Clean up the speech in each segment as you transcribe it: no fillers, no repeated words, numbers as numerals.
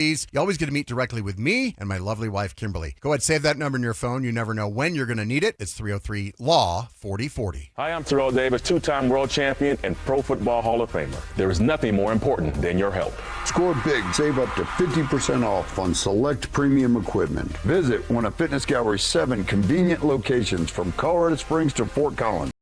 You always get to meet directly with me and my lovely wife, Kimberly. Go ahead, save that number in your phone. You never know when you're going to need it. It's 303-LAW-4040. Hi, I'm Terrell Davis, two-time world champion and Pro Football Hall of Famer. There is nothing more important than your help. Score big. Save up to 50% off on select premium equipment. Visit one of Fitness Gallery's 7 convenient locations from Colorado Springs to Fort Collins.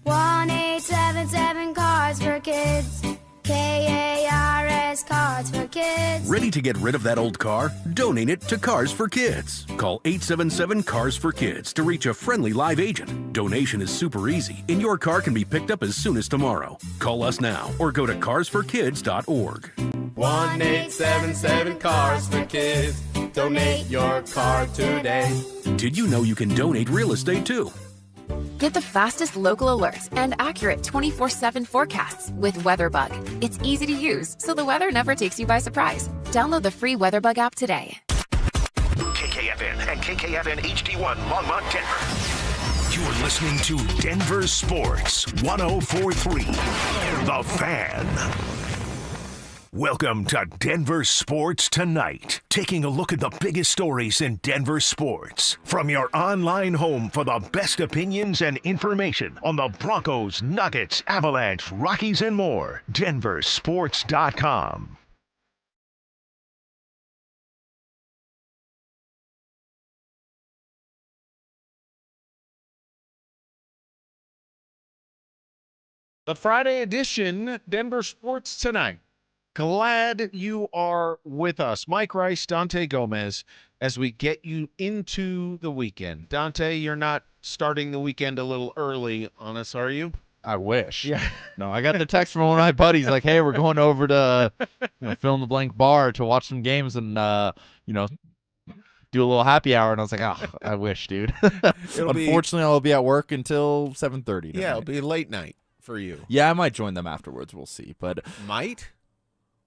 One 877 Cards for Kids. KARS Cards for Kids. Ready to get rid of that old car? Donate it to Cars for Kids. Call 877 Cars for Kids to reach a friendly live agent. Donation is super easy, and your car can be picked up as soon as tomorrow. Call us now or go to carsforkids.org. 1-877 Cars for Kids. Donate your car today. Did you know you can donate real estate too? Get the fastest local alerts and accurate 24/7 forecasts with WeatherBug. It's easy to use, so the weather never takes you by surprise. Download the free WeatherBug app today. KKFN and KKFN HD1 Longmont, Denver. You're listening to Denver Sports 104.3 The Fan. Welcome to Denver Sports Tonight, taking a look at the biggest stories in Denver sports. From your online home for the best opinions and information on the Broncos, Nuggets, Avalanche, Rockies, and more. DenverSports.com. The Friday edition, Denver Sports Tonight. Glad you are with us. Mike Rice, Dante Gomez, as we get you into the weekend. Dante, you're not starting the weekend a little early on us, are you? I wish. Yeah. No, I got the text from one of my buddies like, hey, we're going over to fill in the blank bar to watch some games and, do a little happy hour. And I was like, oh, I wish, dude. Unfortunately, I'll be at work until 7:30 tonight. Yeah, it'll be a late night for you. Yeah, I might join them afterwards. We'll see. But Might?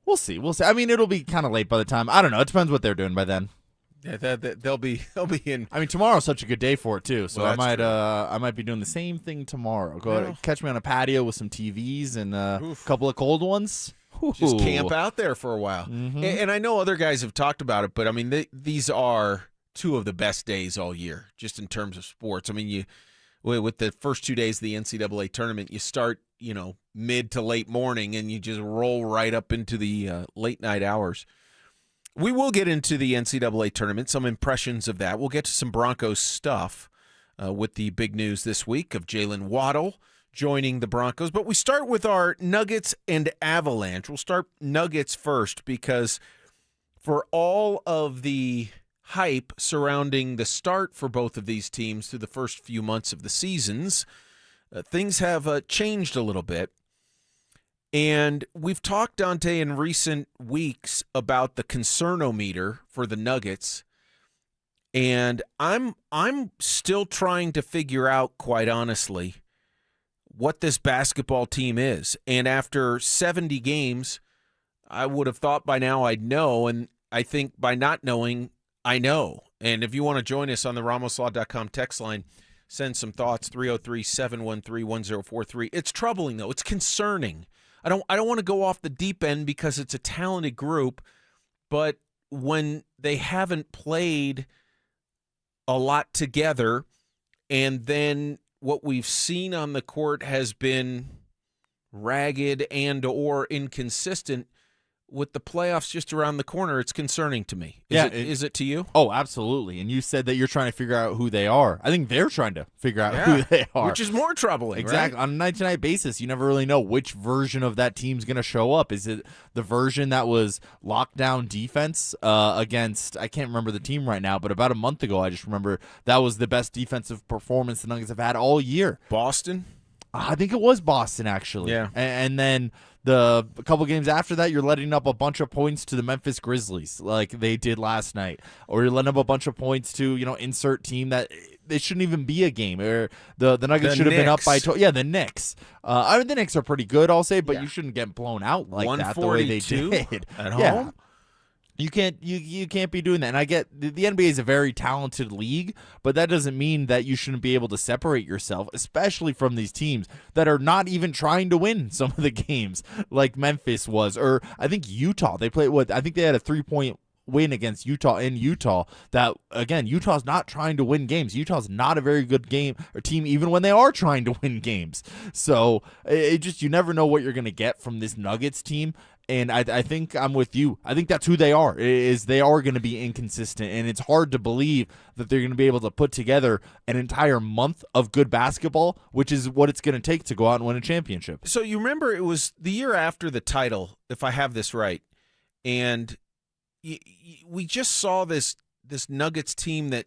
We'll see. I mean, it'll be kind of late by the time. I don't know. It depends what they're doing by then. Yeah, they'll be in. I mean, tomorrow's such a good day for it too. So Well, I might be doing the same thing tomorrow. Catch me on a patio with some TVs and a couple of cold ones. Just camp out there for a while. Mm-hmm. And I know other guys have talked about it, but I mean, these are two of the best days all year, just in terms of sports. I mean, with the first 2 days of the NCAA tournament, you start, mid to late morning, and you just roll right up into the late night hours. We will get into the NCAA tournament, some impressions of that. We'll get to some Broncos stuff with the big news this week of Jalen Waddle joining the Broncos. But we start with our Nuggets and Avalanche. We'll start Nuggets first because for all of the hype surrounding the start for both of these teams through the first few months of the seasons, things have changed a little bit. And we've talked, Dante, in recent weeks about the concernometer for the Nuggets. And I'm still trying to figure out, quite honestly, what this basketball team is. And after 70 games, I would have thought by now I'd know. And I think by not knowing, I know. And if you want to join us on the RamosLaw.com text line, send some thoughts, 303-713-1043. It's troubling, though. It's concerning. I don't want to go off the deep end because it's a talented group, but when they haven't played a lot together and then what we've seen on the court has been ragged and or inconsistent, with the playoffs just around the corner, it's concerning to me. Is it to you? Oh, absolutely. And you said that you're trying to figure out who they are. I think they're trying to figure out who they are. Which is more troubling, exactly. Right? On a night-to-night basis, you never really know which version of that team's going to show up. Is it the version that was lockdown defense against, I can't remember the team right now, but about a month ago, I just remember that was the best defensive performance the Nuggets have had all year. Boston? I think it was Boston, actually. Yeah. And then a couple games after that, you're letting up a bunch of points to the Memphis Grizzlies like they did last night. Or you're letting up a bunch of points to, insert team that it shouldn't even be a game. Or the Nuggets should have been up by the Knicks. I mean, the Knicks are pretty good, I'll say, but you shouldn't get blown out like that the way they did. At home? You can't be doing that. And I get the NBA is a very talented league, but that doesn't mean that you shouldn't be able to separate yourself, especially from these teams that are not even trying to win some of the games like Memphis was, or I think Utah. They played I think they had a 3-point win against Utah in Utah. That again, Utah's not trying to win games. Utah's not a very good game or team even when they are trying to win games. So you never know what you're going to get from this Nuggets team. And I think I'm with you. I think that's who they are, is they are going to be inconsistent. And it's hard to believe that they're going to be able to put together an entire month of good basketball, which is what it's going to take to go out and win a championship. So you remember it was the year after the title, if I have this right, and we just saw this Nuggets team that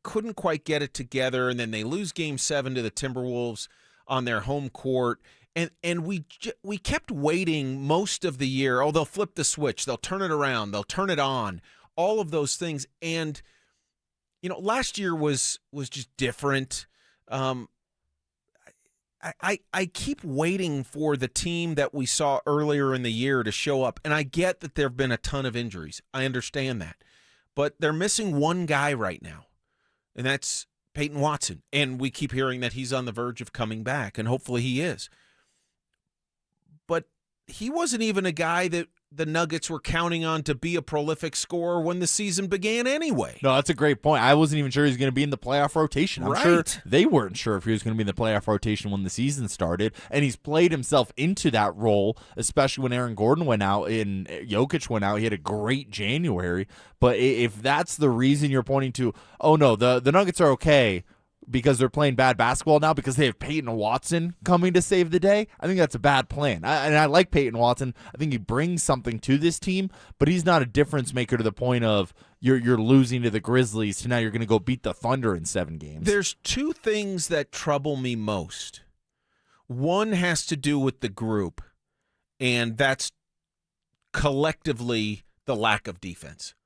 couldn't quite get it together, and then they lose Game 7 to the Timberwolves on their home court. And we kept waiting most of the year. Oh, they'll flip the switch. They'll turn it around. They'll turn it on. All of those things. And, last year was just different. I keep waiting for the team that we saw earlier in the year to show up. And I get that there have been a ton of injuries. I understand that. But they're missing one guy right now, and that's Payton Watson. And we keep hearing that he's on the verge of coming back, and hopefully he is. But he wasn't even a guy that the Nuggets were counting on to be a prolific scorer when the season began anyway. No, that's a great point. I wasn't even sure he was going to be in the playoff rotation. I'm sure they weren't sure if he was going to be in the playoff rotation when the season started, and he's played himself into that role, especially when Aaron Gordon went out and Jokic went out. He had a great January. But if that's the reason you're pointing to, oh, no, the Nuggets are okay because they're playing bad basketball now because they have Payton Watson coming to save the day, I think that's a bad plan. I like Payton Watson. I think he brings something to this team, but he's not a difference maker to the point of you're losing to the Grizzlies, so now you're going to go beat the Thunder in 7 games. There's 2 things that trouble me most. One has to do with the group, and that's collectively the lack of defense.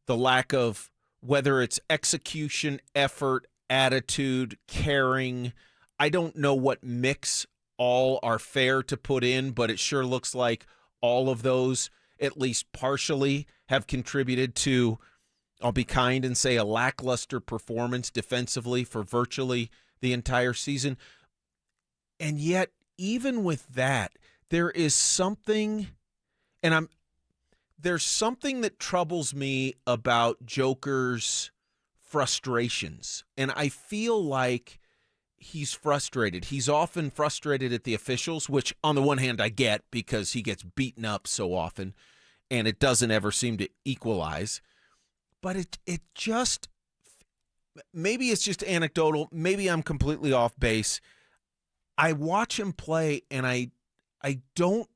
The lack of, whether it's execution, effort, attitude, caring. I don't know what mix all are fair to put in, but it sure looks like all of those, at least partially, have contributed to, I'll be kind and say, a lackluster performance defensively for virtually the entire season. And yet, even with that, there is something, there's something that troubles me about Joker's frustrations, and I feel like he's frustrated. He's often frustrated at the officials, which on the one hand I get because he gets beaten up so often and it doesn't ever seem to equalize. But it just, maybe it's just anecdotal, maybe I'm completely off base. I watch him play and I don't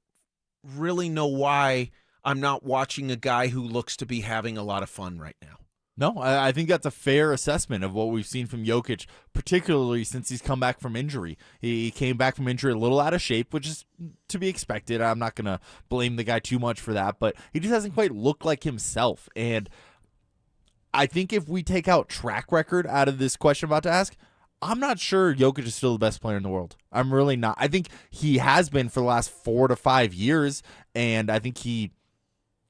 really know why I'm not watching a guy who looks to be having a lot of fun right now. No, I think that's a fair assessment of what we've seen from Jokic, particularly since he's come back from injury. He came back from injury a little out of shape, which is to be expected. I'm not going to blame the guy too much for that, but he just hasn't quite looked like himself. And I think if we take out track record out of this question I'm about to ask, I'm not sure Jokic is still the best player in the world. I'm really not. I think he has been for the last 4 to 5 years, and I think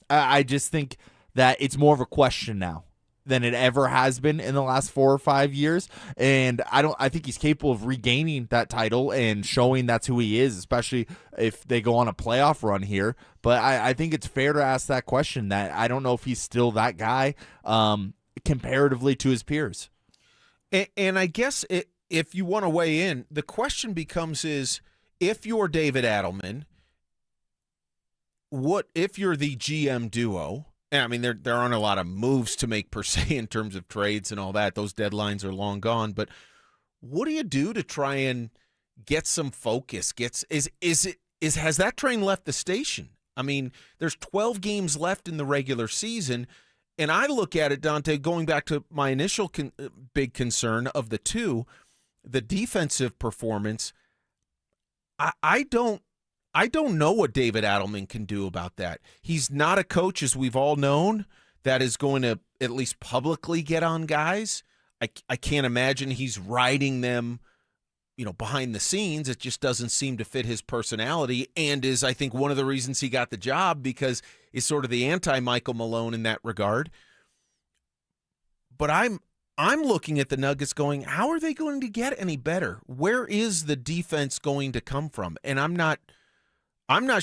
I just think that it's more of a question now than it ever has been in the last 4 or 5 years. And I think he's capable of regaining that title and showing that's who he is, especially if they go on a playoff run here. But I think it's fair to ask that question, that I don't know if he's still that guy comparatively to his peers. And I guess if you want to weigh in, the question becomes is, if you're David Adelman, what if you're the GM duo? And I mean, there aren't a lot of moves to make per se in terms of trades and all that. Those deadlines are long gone. But what do you do to try and get some focus? Has that train left the station? I mean, there's 12 games left in the regular season, and I look at it, Dante, going back to my initial big concern of the two, the defensive performance. I don't know what David Adelman can do about that. He's not a coach, as we've all known, that is going to at least publicly get on guys. I can't imagine he's riding them, behind the scenes. It just doesn't seem to fit his personality, and is, I think, one of the reasons he got the job, because he's sort of the anti-Michael Malone in that regard. But I'm looking at the Nuggets going, how are they going to get any better? Where is the defense going to come from? And I'm not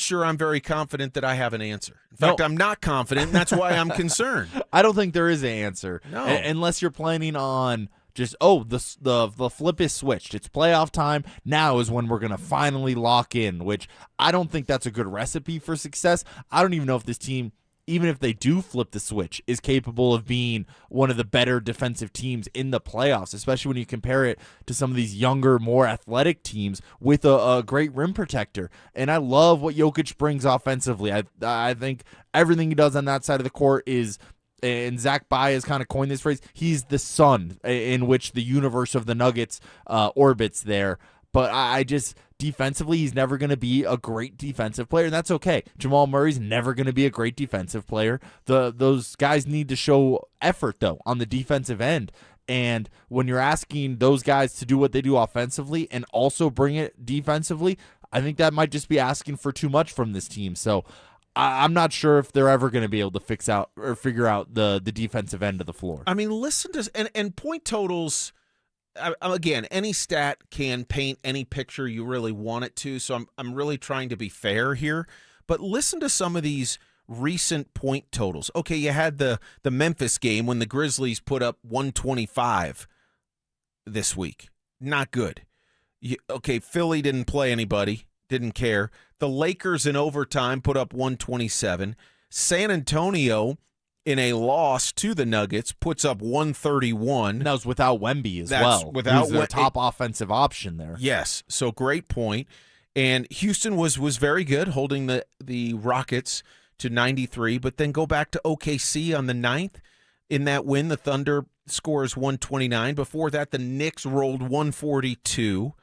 sure I'm very confident that I have an answer. In fact, I'm not confident, and that's why I'm concerned. I don't think there is an answer. No. Unless you're planning on just, the flip is switched. It's playoff time. Now is when we're going to finally lock in, which I don't think that's a good recipe for success. I don't even know if this team, even if they do flip the switch, is capable of being one of the better defensive teams in the playoffs, especially when you compare it to some of these younger, more athletic teams with a great rim protector. And I love what Jokic brings offensively. I think everything he does on that side of the court is, and Zach Baez kind of coined this phrase, he's the sun in which the universe of the Nuggets orbits there. But I just, defensively, he's never going to be a great defensive player, and that's okay. Jamal Murray's never going to be a great defensive player. Those guys need to show effort, though, on the defensive end. And when you're asking those guys to do what they do offensively and also bring it defensively, I think that might just be asking for too much from this team. So I'm not sure if they're ever going to be able to fix out or figure out the defensive end of the floor. I mean, listen to and point totals. Again, any stat can paint any picture you really want it to. So I'm really trying to be fair here. But listen to some of these recent point totals. Okay, you had the Memphis game when the Grizzlies put up 125 this week. Not good. Okay, Philly didn't play anybody. Didn't care. The Lakers in overtime put up 127. San Antonio, in a loss to the Nuggets, puts up 131. That was without Wemby as well. Without the top offensive option there. Yes, so great point. And Houston was very good, holding the Rockets to 93. But then go back to OKC on the 9th. In that win, the Thunder scores 129. Before that, the Knicks rolled 142.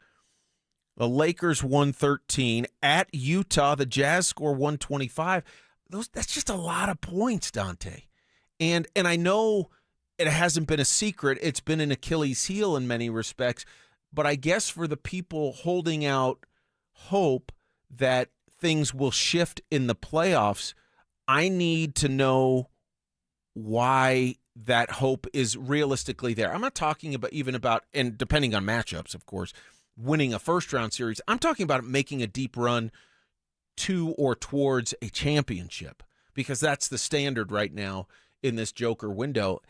The Lakers 113. At Utah, the Jazz score 125. That's just a lot of points, Dante. And I know it hasn't been a secret. It's been an Achilles heel in many respects. But I guess for the people holding out hope that things will shift in the playoffs, I need to know why that hope is realistically there. I'm not talking about, and depending on matchups, of course, winning a first-round series. I'm talking about making a deep run to or towards a championship, because that's the standard right now in this Joker window.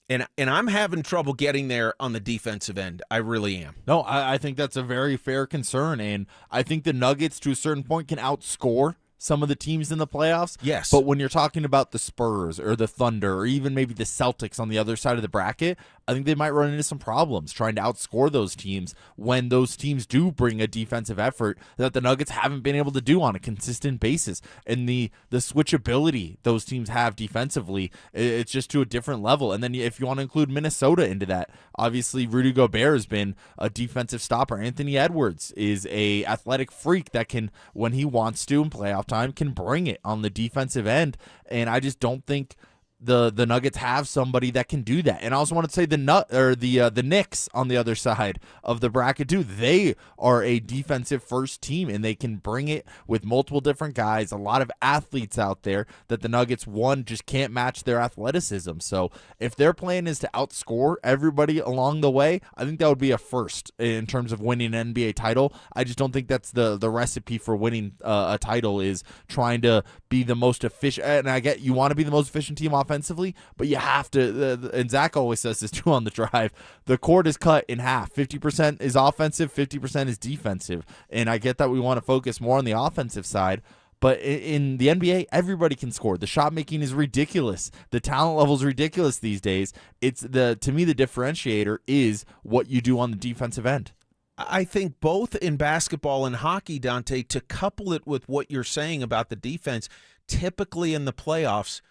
And I'm having trouble getting there on the defensive end. I really am. No, I think that's a very fair concern, and I think the Nuggets, to a certain point, can outscore some of the teams in the playoffs. Yes. But when you're talking about the Spurs or the Thunder or even maybe the Celtics on the other side of the bracket, I think they might run into some problems trying to outscore those teams when those teams do bring a defensive effort that the Nuggets haven't been able to do on a consistent basis. And the switchability those teams have defensively, it's just to a different level. And then if you want to include Minnesota into that, obviously Rudy Gobert has been a defensive stopper. Anthony Edwards is a athletic freak that can, when he wants to in playoff time, can bring it on the defensive end. And I just don't think the Nuggets have somebody that can do that. And I also want to say the Knicks on the other side of the bracket too. They are a defensive first team, and they can bring it with multiple different guys, a lot of athletes out there that the Nuggets, one, just can't match their athleticism. So if their plan is to outscore everybody along the way, I think that would be a first in terms of winning an NBA title. I just don't think that's the recipe for winning a title, is trying to be the most efficient. And I get you want to be the most efficient team offensively, but you have to, and Zach always says this too on the drive, the court is cut in half. 50% is offensive, 50% is defensive. And I get that we want to focus more on the offensive side, But in the NBA, everybody can score. The shot making is ridiculous. The talent level is ridiculous these days. To me, the differentiator is what you do on the defensive end. I think both in basketball and hockey, Dante, to couple it with what you're saying about the defense, typically in the playoffs,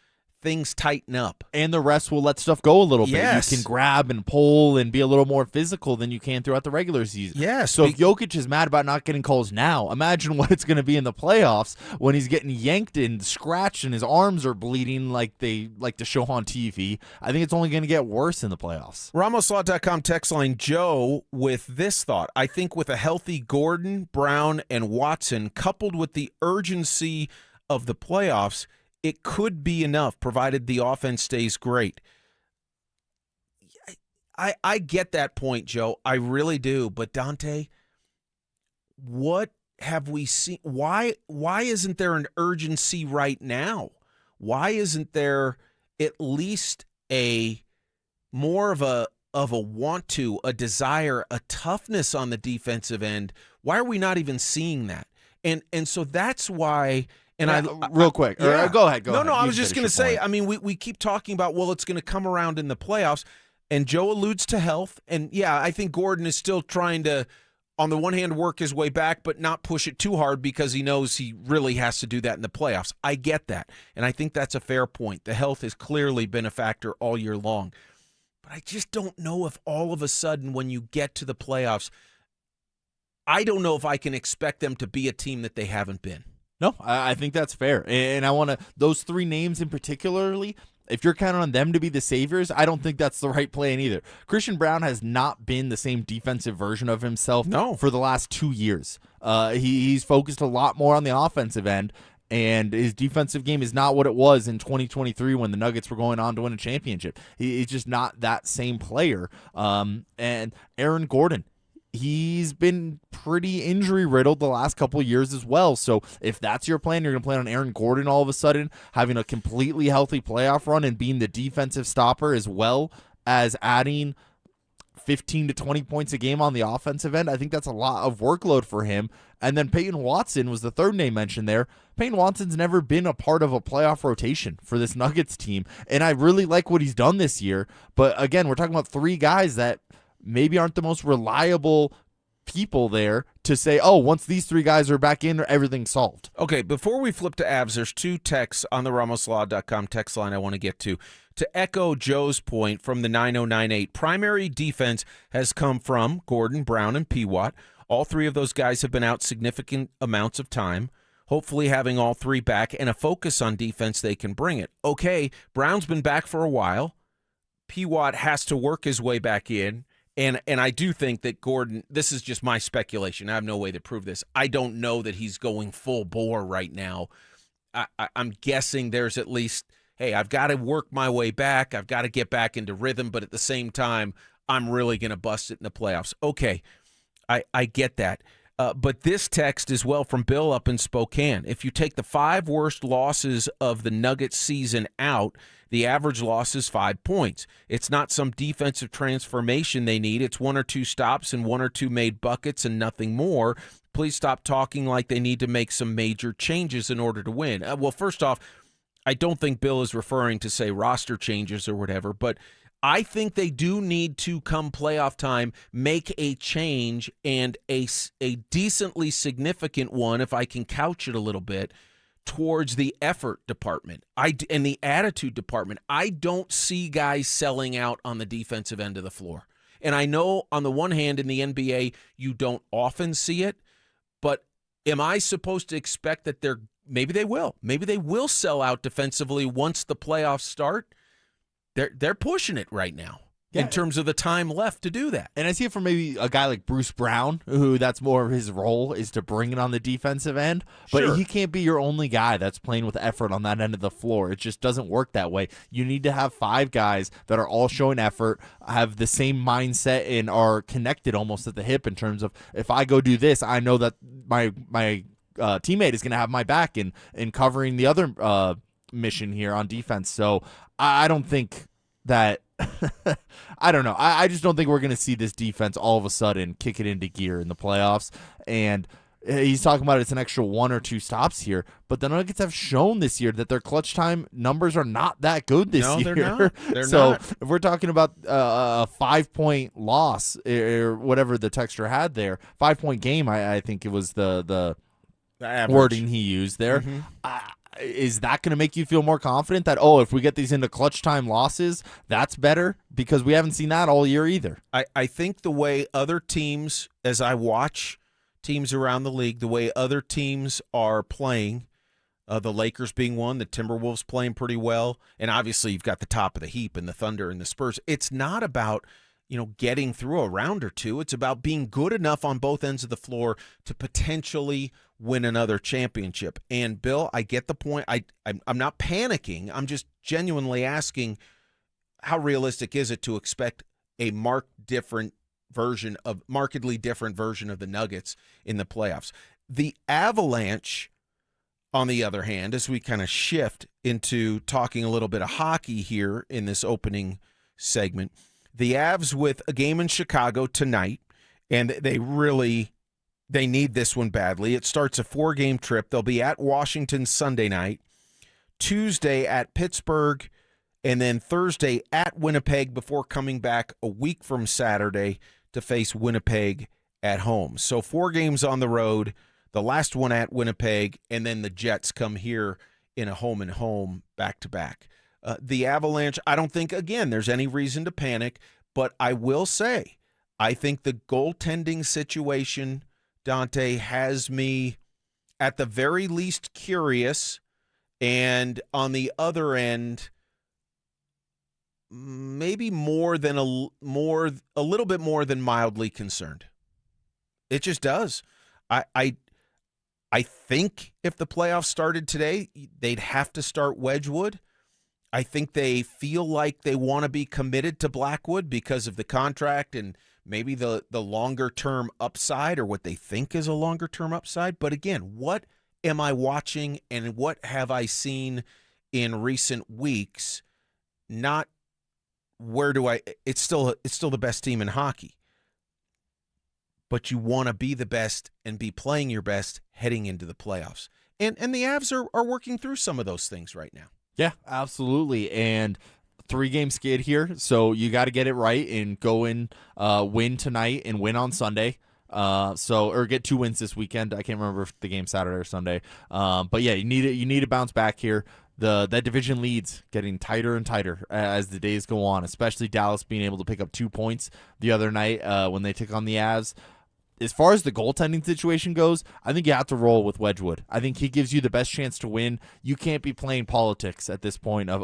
things tighten up. And the rest will let stuff go a little bit. Yes. You can grab and pull and be a little more physical than you can throughout the regular season. Yes. So if Jokic is mad about not getting calls now, imagine what it's going to be in the playoffs when he's getting yanked and scratched and his arms are bleeding like they like to show on TV. I think it's only going to get worse in the playoffs. RamosLaw.com text line Joe with this thought. I think with a healthy Gordon, Brown, and Watson, coupled with the urgency of the playoffs, it could be enough, provided the offense stays great. I get that point, Joe. I really do. But, Dante, what have we seen? Why isn't there an urgency right now? Why isn't there at least a more of a want to, a desire, a toughness on the defensive end? Why are we not even seeing that? And so that's why – and real quick. Yeah. Go ahead. No, I You was just going to say, point. I mean, we keep talking about, well, it's going to come around in the playoffs, and Joe alludes to health. And, yeah, I think Gordon is still trying to, on the one hand, work his way back, but not push it too hard because he knows he really has to do that in the playoffs. I get that, and I think that's a fair point. The health has clearly been a factor all year long. But I just don't know if all of a sudden when you get to the playoffs, I don't know if I can expect them to be a team that they haven't been. No, I think that's fair. And I want to, those three names in particularly, if you're counting on them to be the saviors, I don't think that's the right plan either. Christian Brown has not been the same defensive version of himself for the last 2 years. He's focused a lot more on the offensive end, and his defensive game is not what it was in 2023 when the Nuggets were going on to win a championship. He's just not that same player. And Aaron Gordon, he's been pretty injury-riddled the last couple of years as well. So if that's your plan, you're going to plan on Aaron Gordon all of a sudden having a completely healthy playoff run and being the defensive stopper as well as adding 15 to 20 points a game on the offensive end. I think that's a lot of workload for him. And then Payton Watson was the third name mentioned there. Payton Watson's never been a part of a playoff rotation for this Nuggets team, and I really like what he's done this year. But again, we're talking about three guys that maybe aren't the most reliable people there to say, oh, once these three guys are back in, everything's solved. Okay, before we flip to Avs, there's two texts on the RamosLaw.com text line I want to get to. To echo Joe's point from the 9098, primary defense has come from Gordon, Brown, and P-Watt. All three of those guys have been out significant amounts of time. Hopefully having all three back and a focus on defense, they can bring it. Okay, Brown's been back for a while. P-Watt has to work his way back in. And I do think that Gordon, this is just my speculation. I have no way to prove this. I don't know that he's going full bore right now. I'm guessing there's at least, hey, I've got to work my way back. I've got to get back into rhythm. But at the same time, I'm really going to bust it in the playoffs. Okay, I get that. But this text as well from Bill up in Spokane. If you take the 5 worst losses of the Nuggets season out, the average loss is 5 points. It's not some defensive transformation they need. It's 1 or 2 stops and 1 or 2 made buckets and nothing more. Please stop talking like they need to make some major changes in order to win. Well, first off, I don't think Bill is referring to, say, roster changes or whatever, but I think they do need to, come playoff time, make a change, and a decently significant one, if I can couch it a little bit, towards the effort department and the attitude department. I don't see guys selling out on the defensive end of the floor. And I know on the one hand in the NBA you don't often see it, but am I supposed to expect that maybe they will sell out defensively once the playoffs start? They're pushing it right now in terms of the time left to do that. And I see it from maybe a guy like Bruce Brown, who that's more of his role is to bring it on the defensive end. But Sure. He can't be your only guy that's playing with effort on that end of the floor. It just doesn't work that way. You need to have 5 guys that are all showing effort, have the same mindset, and are connected almost at the hip in terms of, if I go do this, I know that my teammate is going to have my back in covering the other mission here on defense. So I don't think that I don't know. I just don't think we're going to see this defense all of a sudden kick it into gear in the playoffs. And He's talking about it's an extra 1 or 2 stops here, but the Nuggets have shown this year that their clutch time numbers are not that good this year. No, they're not. They're so not. if we're talking about a 5-point loss or whatever the texture had there, 5-point game, I think it was the wording he used there. Is that going to make you feel more confident that, if we get these into clutch time losses, that's better? Because we haven't seen that all year either. I think the way other teams, as I watch teams around the league, the way other teams are playing, the Lakers being one, the Timberwolves playing pretty well, and obviously you've got the top of the heap and the Thunder and the Spurs. It's not about getting through a round or two. It's about being good enough on both ends of the floor to potentially win another championship. And Bill, I get the point. I'm not panicking. I'm just genuinely asking, how realistic is it to expect a markedly different version of the Nuggets in the playoffs? The Avalanche, on the other hand, as we kind of shift into talking a little bit of hockey here in this opening segment, the Avs with a game in Chicago tonight, and they need this one badly. It starts a 4-game trip. They'll be at Washington Sunday night, Tuesday at Pittsburgh, and then Thursday at Winnipeg before coming back a week from Saturday to face Winnipeg at home. So 4 games on the road, the last one at Winnipeg, and then the Jets come here in a home-and-home back-to-back. The Avalanche, I don't think, again, there's any reason to panic, but I will say, I think the goaltending situation, Dante, has me at the very least curious, and on the other end, maybe a little bit more than mildly concerned. It just does. I think if the playoffs started today, they'd have to start Wedgwood. I think they feel like they want to be committed to Blackwood because of the contract and maybe the longer-term upside, or what they think is a longer-term upside. But again, what am I watching and what have I seen in recent weeks? Not where do I – it's still the best team in hockey. But you want to be the best and be playing your best heading into the playoffs. And the Avs are working through some of those things right now. Yeah, absolutely. And 3-game skid here, so you got to get it right and go in, win tonight and win on Sunday. Or get 2 wins this weekend. I can't remember if the game's Saturday or Sunday. But yeah, you need to bounce back here. That division leads getting tighter and tighter as the days go on, especially Dallas being able to pick up 2 points the other night when they took on the Avs. As far as the goaltending situation goes, I think you have to roll with Wedgwood. I think he gives you the best chance to win. You can't be playing politics at this point of,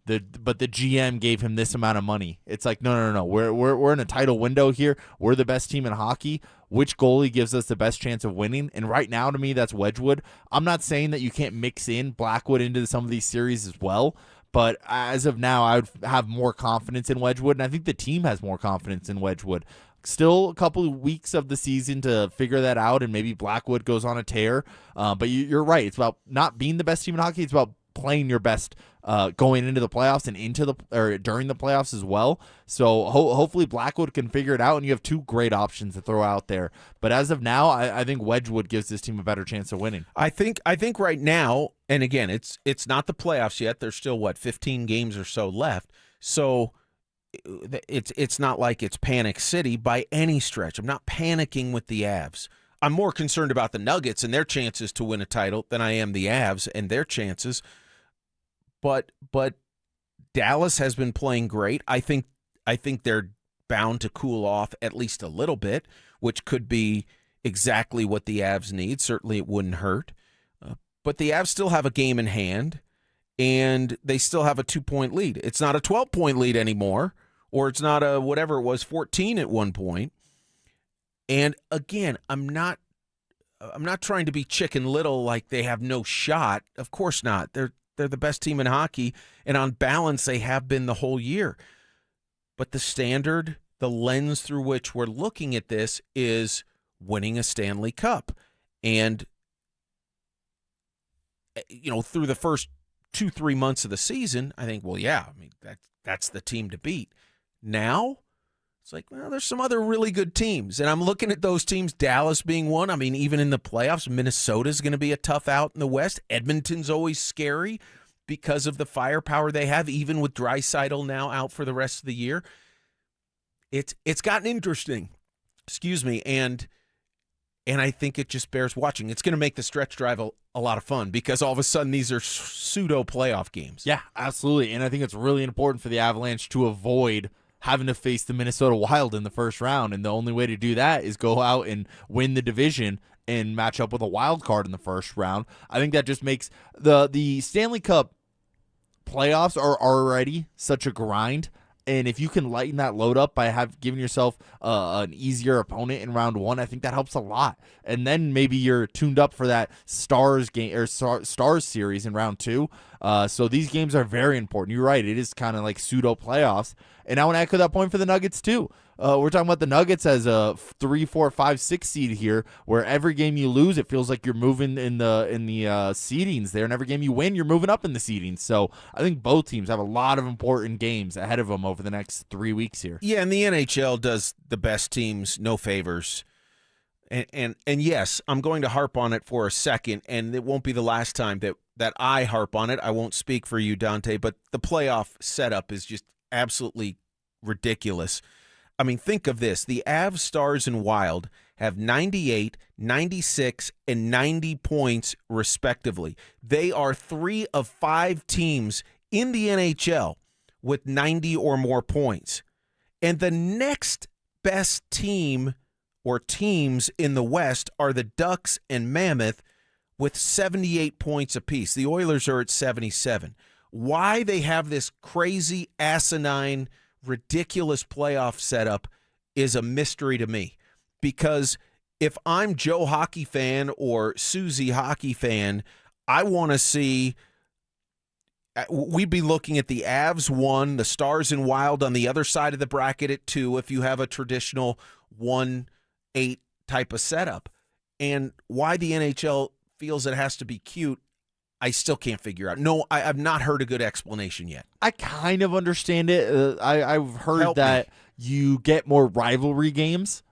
but the GM gave him this amount of money. It's like, no. We're in a title window here. We're the best team in hockey. Which goalie gives us the best chance of winning? And right now, to me, that's Wedgwood. I'm not saying that you can't mix in Blackwood into some of these series as well, but as of now, I would have more confidence in Wedgwood, and I think the team has more confidence in Wedgwood. Still a couple of weeks of the season to figure that out, and maybe Blackwood goes on a tear. But you're right. It's about not being the best team in hockey. It's about playing your best going into the playoffs and during the playoffs as well. So hopefully Blackwood can figure it out, and you have 2 great options to throw out there. But as of now, I think Wedgwood gives this team a better chance of winning. I think right now, and again, it's not the playoffs yet. There's still 15 games or so left. So it's not like it's Panic City by any stretch. I'm not panicking with the Avs. I'm more concerned about the Nuggets and their chances to win a title than I am the Avs and their chances. But Dallas has been playing great. I think they're bound to cool off at least a little bit, which could be exactly what the Avs need. Certainly it wouldn't hurt. But the Avs still have a game in hand, and they still have a 2-point lead. It's not a 12-point lead anymore, or it's not a whatever it was, 14 at one point. And again, I'm not trying to be Chicken Little like they have no shot. Of course not. They're the best team in hockey, and on balance, they have been the whole year. But the standard, the lens through which we're looking at this is winning a Stanley Cup. And through the first 2-3 months of the season, I think, that's the team to beat. Now, It's like, well, there's some other really good teams. And I'm looking at those teams, Dallas being one. I mean, even in the playoffs, Minnesota's going to be a tough out in the West. Edmonton's always scary because of the firepower they have, even with Draisaitl now out for the rest of the year. It's gotten interesting. Excuse me. And I think it just bears watching. It's going to make the stretch drive a lot of fun because all of a sudden these are pseudo playoff games. Yeah, absolutely. And I think it's really important for the Avalanche to avoid having to face the Minnesota Wild in the first round. And the only way to do that is go out and win the division and match up with a wild card in the first round. I think that just makes the Stanley Cup playoffs are already such a grind. And if you can lighten that load up by giving yourself an easier opponent in round one, I think that helps a lot. And then maybe you're tuned up for that Stars game or Stars series in round two. So these games are very important. You're right; it is kind of like pseudo playoffs. And I want to echo that point for the Nuggets too. We're talking about the Nuggets as a 3, 4, 5, 6 seed here, where every game you lose, it feels like you're moving in the seedings there, and every game you win, you're moving up in the seedings. So I think both teams have a lot of important games ahead of them over the next 3 weeks here. Yeah, and the NHL does the best teams no favors. And yes, I'm going to harp on it for a second, and it won't be the last time that I harp on it. I won't speak for you, Dante, but the playoff setup is just absolutely ridiculous. I mean, think of this. The Avs, Stars, and Wild have 98, 96, and 90 points, respectively. They are 3 of 5 teams in the NHL with 90 or more points. And the next best team or teams in the West are the Ducks and Mammoth with 78 points apiece. The Oilers are at 77. Why they have this crazy, asinine, ridiculous playoff setup is a mystery to me, because if I'm Joe Hockey fan or Susie Hockey fan, I want to see we'd be looking at the Avs 1, the Stars and Wild on the other side of the bracket at 2 if you have a traditional 1-8 type of setup. And why the NHL feels it has to be cute, I still can't figure out. No, I've not heard a good explanation yet. I kind of understand it. I've heard that you get more rivalry games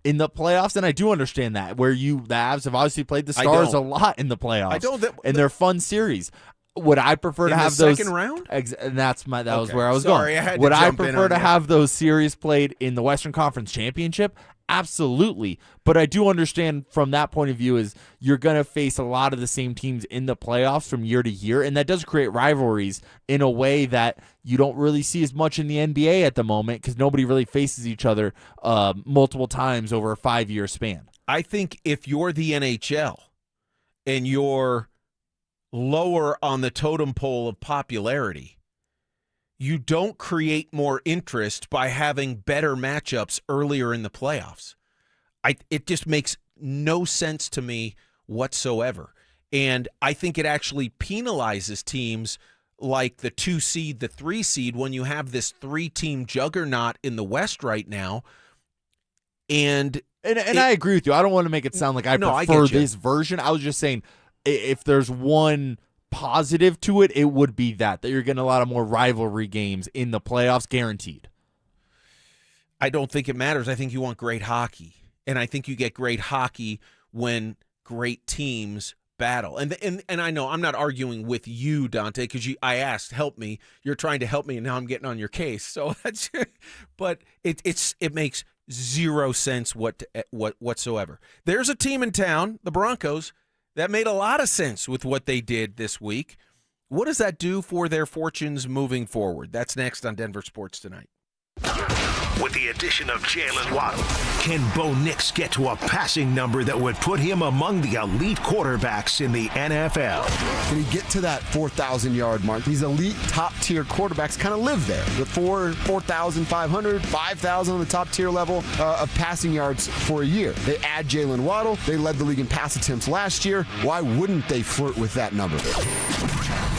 in the playoffs, and I do understand that, where the Avs have obviously played the Stars a lot in the playoffs. I don't. And they're fun series. Would I prefer to have those those second round? And that was where I was Sorry, going. I had to Would I jump in prefer on to you. have those series played in the Western Conference Championship? Absolutely. But I do understand from that point of view is you're going to face a lot of the same teams in the playoffs from year to year, and that does create rivalries in a way that you don't really see as much in the NBA at the moment, because nobody really faces each other multiple times over a 5-year span. I think if you're the NHL and you're lower on the totem pole of popularity, you don't create more interest by having better matchups earlier in the playoffs. It just makes no sense to me whatsoever. And I think it actually penalizes teams like the 2 seed, the 3 seed, when you have this 3-team juggernaut in the West right now. And I agree with you. I don't want to make it sound like I prefer this version. I was just saying, if there's one positive to it, it would be that you're getting a lot of more rivalry games in the playoffs, guaranteed. I don't think it matters. I think you want great hockey, and I think you get great hockey when great teams battle. And I know I'm not arguing with you, Dante, because I asked, help me. You're trying to help me, and now I'm getting on your case. So that's, but it makes zero sense whatsoever. There's a team in town, the Broncos, that made a lot of sense with what they did this week. What does that do for their fortunes moving forward? That's next on Denver Sports Tonight. With the addition of Jalen Waddle, can Bo Nix get to a passing number that would put him among the elite quarterbacks in the NFL? Can he get to that 4,000-yard mark? These elite top-tier quarterbacks kind of live there. The 4,500, 5,000 on the top-tier level of passing yards for a year. They add Jalen Waddle. They led the league in pass attempts last year. Why wouldn't they flirt with that number?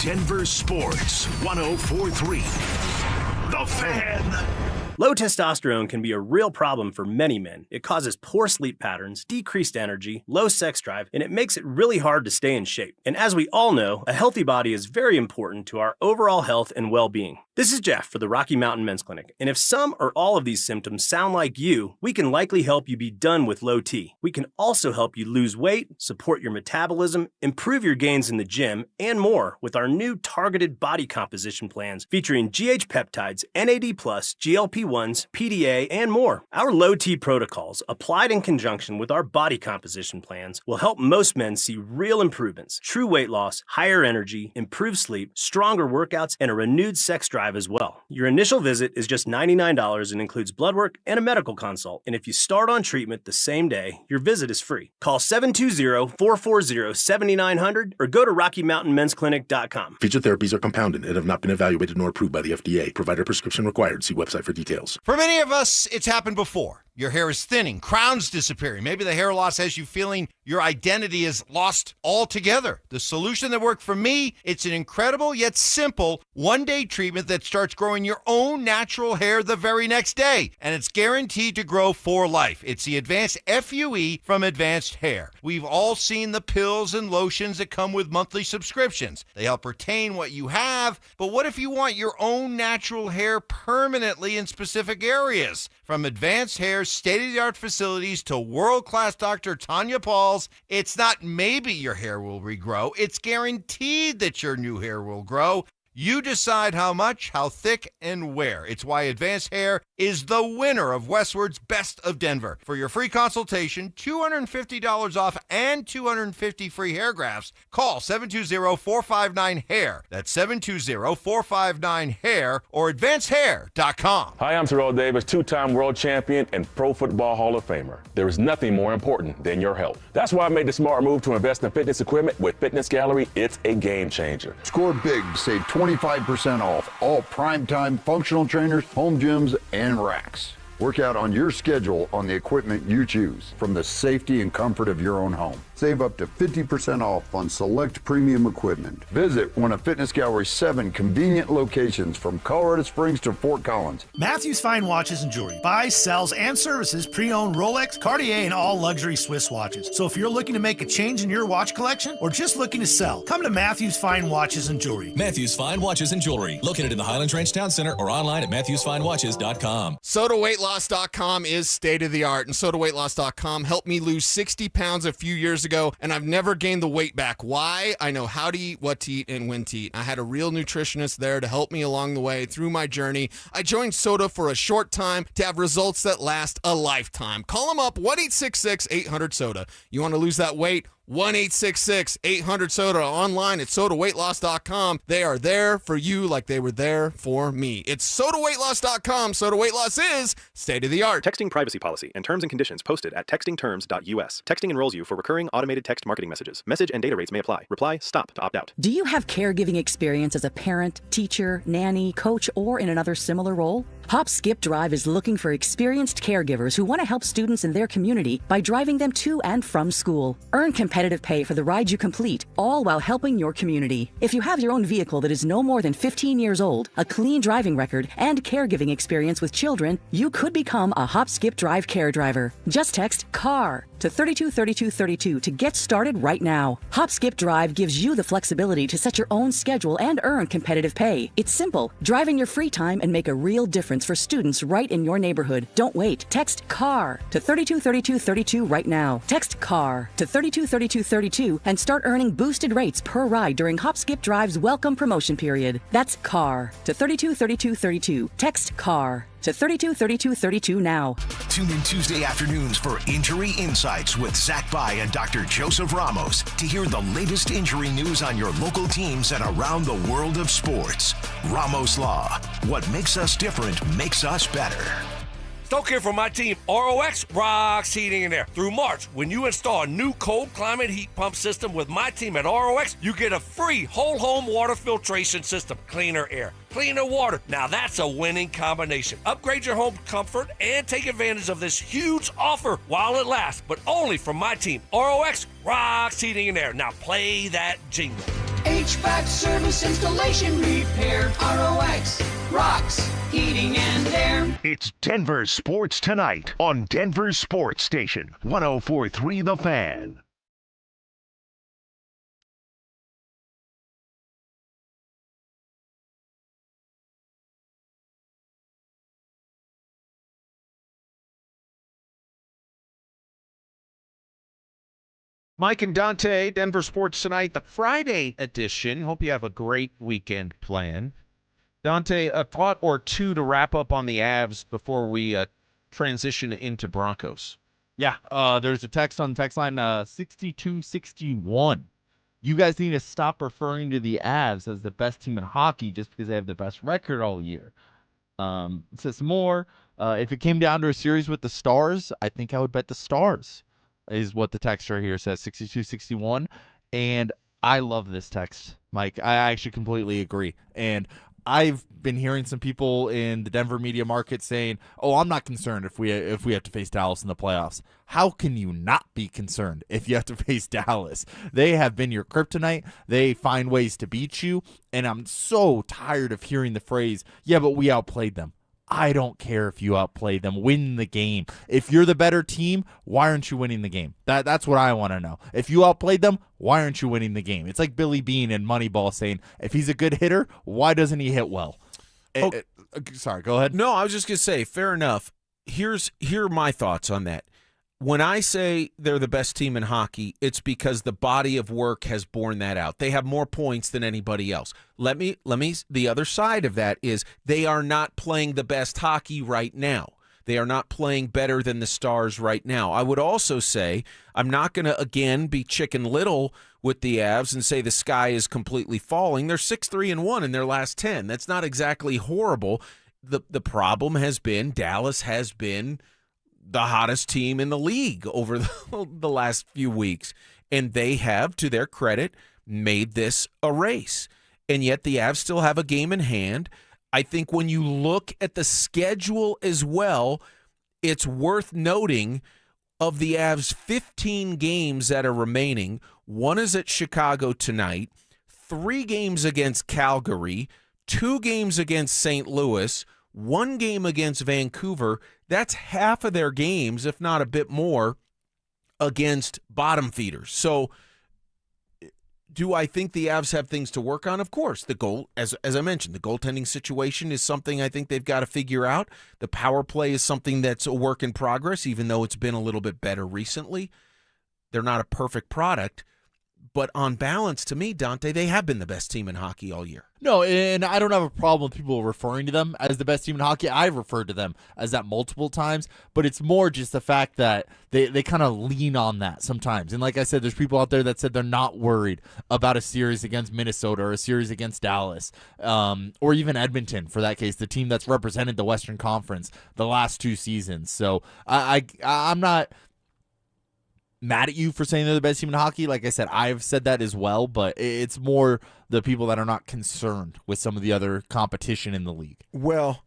Denver Sports 104.3. The Fan. Low testosterone can be a real problem for many men. It causes poor sleep patterns, decreased energy, low sex drive, and it makes it really hard to stay in shape. And as we all know, a healthy body is very important to our overall health and well-being. This is Jeff for the Rocky Mountain Men's Clinic, and if some or all of these symptoms sound like you, we can likely help you be done with low T. We can also help you lose weight, support your metabolism, improve your gains in the gym, and more with our new targeted body composition plans featuring GH peptides, NAD+, GLP-1s, PDA, and more. Our low T protocols, applied in conjunction with our body composition plans, will help most men see real improvements, true weight loss, higher energy, improved sleep, stronger workouts, and a renewed sex drive as well. Your initial visit is just $99 and includes blood work and a medical consult. And if you start on treatment the same day, your visit is free. Call 720-440-7900 or go to RockyMountainMen'sClinic.com. Featured therapies are compounded and have not been evaluated nor approved by the FDA. Provider prescription required. See website for details. For many of us, it's happened before. Your hair is thinning, crowns disappearing. Maybe the hair loss has you feeling your identity is lost altogether. The solution that worked for me, it's an incredible yet simple one-day treatment that starts growing your own natural hair the very next day. And it's guaranteed to grow for life. It's the Advanced FUE from Advanced Hair. We've all seen the pills and lotions that come with monthly subscriptions. They help retain what you have, but what if you want your own natural hair permanently in specific areas? From Advanced Hair's state-of-the-art facilities to world-class Dr. Tanya Paul's, it's not maybe your hair will regrow, it's guaranteed that your new hair will grow. You decide how much, how thick, and where. It's why Advanced Hair is the winner of Westward's Best of Denver. For your free consultation, $250 off and 250 free hair grafts, call 720-459-HAIR. That's 720-459-HAIR or advancedhair.com. Hi, I'm Terrell Davis, two-time world champion and Pro Football Hall of Famer. There is nothing more important than your health. That's why I made the smart move to invest in fitness equipment with Fitness Gallery. It's a game changer. Score big, save 25% off all primetime functional trainers, home gyms, and racks. Work out on your schedule on the equipment you choose from the safety and comfort of your own home. Save up to 50% off on select premium equipment. Visit one of Fitness Gallery's 7 convenient locations from Colorado Springs to Fort Collins. Matthews Fine Watches and Jewelry buys, sells, and services pre-owned Rolex, Cartier, and all luxury Swiss watches. So if you're looking to make a change in your watch collection or just looking to sell, come to Matthews Fine Watches and Jewelry. Matthews Fine Watches and Jewelry, located in the Highlands Ranch Town Center or online at MatthewsFineWatches.com. SodaWeightLoss.com is state-of-the-art, and SodaWeightLoss.com helped me lose 60 pounds a few years ago, and I've never gained the weight back. Why? I know how to eat, what to eat, and when to eat. I had a real nutritionist there to help me along the way through my journey. I joined Soda for a short time to have results that last a lifetime. Call them up, 1-866-800-SODA. You want to lose that weight? 1-866-800-SODA. Online at SodaWeightLoss.com. They are there for you like they were there for me. It's SodaWeightLoss.com. Soda Weight Loss is state-of-the-art. Texting privacy policy and terms and conditions posted at textingterms.us. Texting enrolls you for recurring automated text marketing messages. Message and data rates may apply. Reply STOP to opt out. Do you have caregiving experience as a parent, teacher, nanny, coach, or in another similar role? Hop Skip Drive is looking for experienced caregivers who want to help students in their community by driving them to and from school. Earn competitive pay for the ride you complete, all while helping your community. If you have your own vehicle that is no more than 15 years old, a clean driving record, and caregiving experience with children, you could become a Hop Skip Drive care driver. Just text CAR to 323232 to get started right now. Hop Skip Drive gives you the flexibility to set your own schedule and earn competitive pay. It's simple. Drive in your free time and make a real difference for students right in your neighborhood. Don't wait. Text CAR to 323232 right now. Text CAR to 323232 and start earning boosted rates per ride during Hop Skip Drive's welcome promotion period. That's CAR to 323232. Text CAR to 323232 now. Tune in Tuesday afternoons for Injury Insights with Zach Bai and Dr. Joseph Ramos to hear the latest injury news on your local teams and around the world of sports. Ramos Law. What makes us different makes us better. Stoke here from my team, ROX Rocks Heating and Air. Through March, when you install a new cold climate heat pump system with my team at ROX, you get a free whole home water filtration system. Cleaner air, cleaner water. Now that's a winning combination. Upgrade your home comfort and take advantage of this huge offer while it lasts, but only from my team, ROX Rocks Heating and Air. Now play that jingle. HVAC service, installation, repair, ROX Rocks Heating and Air. It's Denver Sports Tonight on Denver Sports Station 104.3 The Fan. Mike and Dante, Denver Sports Tonight, the Friday edition. Hope you have a great weekend planned. Dante, a thought or two to wrap up on the Avs before we transition into Broncos. Yeah, there's a text on the text line 6261. You guys need to stop referring to the Avs as the best team in hockey just because they have the best record all year. It says more. If it came down to a series with the Stars, I think I would bet the Stars, is what the texter here says, 6261. And I love this text, Mike. I actually completely agree. And I've been hearing some people in the Denver media market saying, "Oh, I'm not concerned if we have to face Dallas in the playoffs." How can you not be concerned if you have to face Dallas? They have been your kryptonite. They find ways to beat you, and I'm so tired of hearing the phrase, "Yeah, but we outplayed them." I don't care if you outplay them. Win the game. If you're the better team, why aren't you winning the game? That's what I want to know. If you outplayed them, why aren't you winning the game? It's like Billy Beane in Moneyball saying, if he's a good hitter, why doesn't he hit well? Sorry, go ahead. No, I was just going to say, fair enough. Here are my thoughts on that. When I say they're the best team in hockey, it's because the body of work has borne that out. They have more points than anybody else. The other side of that is they are not playing the best hockey right now. They are not playing better than the Stars right now. I would also say I'm not going to, again, be Chicken Little with the Avs and say the sky is completely falling. They're 6-3-1 in their last 10. That's not exactly horrible. The problem has been Dallas has been the hottest team in the league over the last few weeks. And they have, to their credit, made this a race. And yet the Avs still have a game in hand. I think when you look at the schedule as well, it's worth noting of the Avs' 15 games that are remaining, one is at Chicago tonight, 3 games against Calgary, 2 games against St. Louis, 1 game against Vancouver. That's half of their games, if not a bit more, against bottom feeders. So do I think the Avs have things to work on? Of course. The goal, as I mentioned, the goaltending situation is something I think they've got to figure out. The power play is something that's a work in progress, even though it's been a little bit better recently. They're not a perfect product. But on balance, to me, Dante, they have been the best team in hockey all year. No, and I don't have a problem with people referring to them as the best team in hockey. I've referred to them as that multiple times, but it's more just the fact that they kind of lean on that sometimes. And like I said, there's people out there that said they're not worried about a series against Minnesota or a series against Dallas, or even Edmonton, for that case, the team that's represented the Western Conference the last 2 seasons. So I'm not mad at you for saying they're the best team in hockey. Like I said, I've said that as well, but it's more the people that are not concerned with some of the other competition in the league. Well,